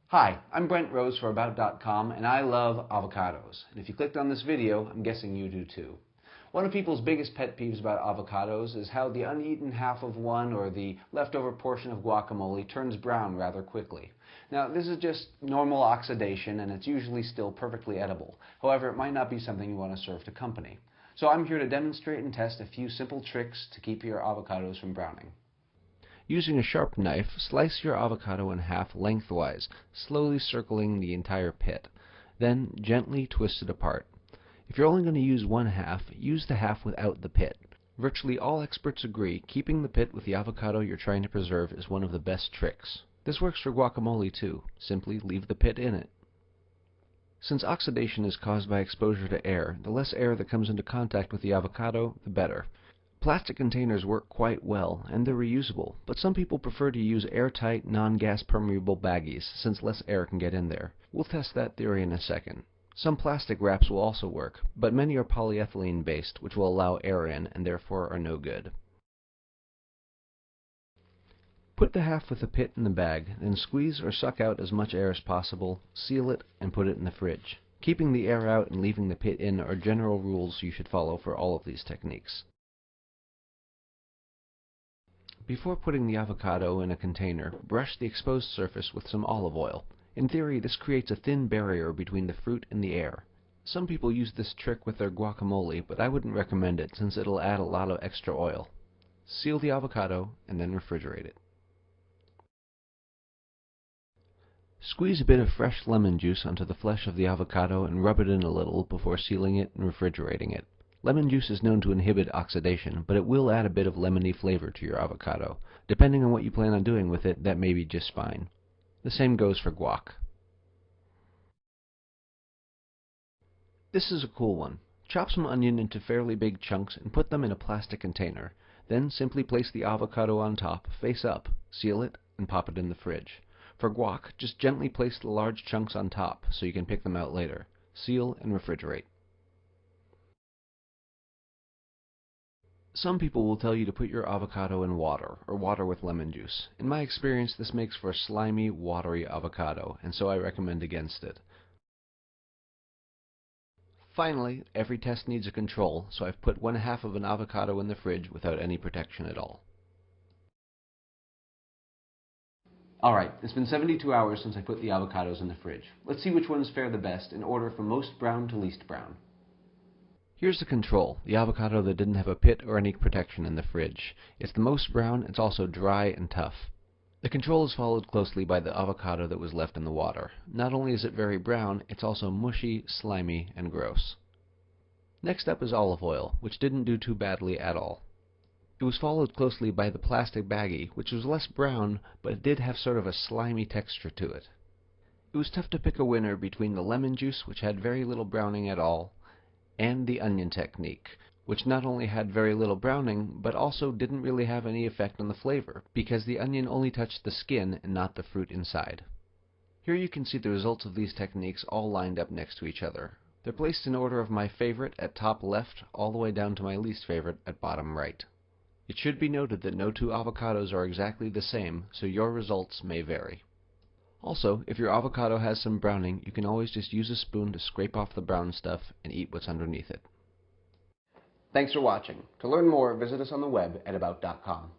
Hi, I'm Brent Rose for About.com, and I love avocados. And if you clicked on this video, I'm guessing you do too. One of people's biggest pet peeves about avocados is how the uneaten half of one or the leftover portion of guacamole turns brown rather quickly. Now, this is just normal oxidation, and it's usually still perfectly edible. However, it might not be something you want to serve to company. So I'm here to demonstrate and test a few simple tricks to keep your avocados from browning. Using a sharp knife, slice your avocado in half lengthwise, slowly circling the entire pit. Then gently twist it apart. If you're only going to use one half, use the half without the pit. Virtually all experts agree keeping the pit with the avocado you're trying to preserve is one of the best tricks. This works for guacamole too. Simply leave the pit in it. Since oxidation is caused by exposure to air, the less air that comes into contact with the avocado, the better. Plastic containers work quite well, and they're reusable, but some people prefer to use airtight, non-gas permeable baggies, since less air can get in there. We'll test that theory in a second. Some plastic wraps will also work, but many are polyethylene based, which will allow air in, and therefore are no good. Put the half with the pit in the bag, then squeeze or suck out as much air as possible, seal it, and put it in the fridge. Keeping the air out and leaving the pit in are general rules you should follow for all of these techniques. Before putting the avocado in a container, brush the exposed surface with some olive oil. In theory, this creates a thin barrier between the fruit and the air. Some people use this trick with their guacamole, but I wouldn't recommend it since it'll add a lot of extra oil. Seal the avocado and then refrigerate it. Squeeze a bit of fresh lemon juice onto the flesh of the avocado and rub it in a little before sealing it and refrigerating it. Lemon juice is known to inhibit oxidation, but it will add a bit of lemony flavor to your avocado. Depending on what you plan on doing with it, that may be just fine. The same goes for guac. This is a cool one. Chop some onion into fairly big chunks and put them in a plastic container. Then simply place the avocado on top, face up, seal it, and pop it in the fridge. For guac, just gently place the large chunks on top so you can pick them out later. Seal and refrigerate. Some people will tell you to put your avocado in water, or water with lemon juice. In my experience, this makes for a slimy, watery avocado, and so I recommend against it. Finally, every test needs a control, so I've put 1/2 of an avocado in the fridge without any protection at all. Alright, it's been 72 hours since I put the avocados in the fridge. Let's see which ones fare the best in order from most brown to least brown. Here's the control, the avocado that didn't have a pit or any protection in the fridge. It's the most brown, it's also dry and tough. The control is followed closely by the avocado that was left in the water. Not only is it very brown, it's also mushy, slimy, and gross. Next up is olive oil, which didn't do too badly at all. It was followed closely by the plastic baggie, which was less brown, but it did have sort of a slimy texture to it. It was tough to pick a winner between the lemon juice, which had very little browning at all, and the onion technique, which not only had very little browning, but also didn't really have any effect on the flavor, because the onion only touched the skin and not the fruit inside. Here you can see the results of these techniques all lined up next to each other. They're placed in order of my favorite at top left, all the way down to my least favorite at bottom right. It should be noted that no two avocados are exactly the same, so your results may vary. Also, if your avocado has some browning, you can always just use a spoon to scrape off the brown stuff and eat what's underneath it. Thanks for watching. To learn more, visit us on the web at About.com.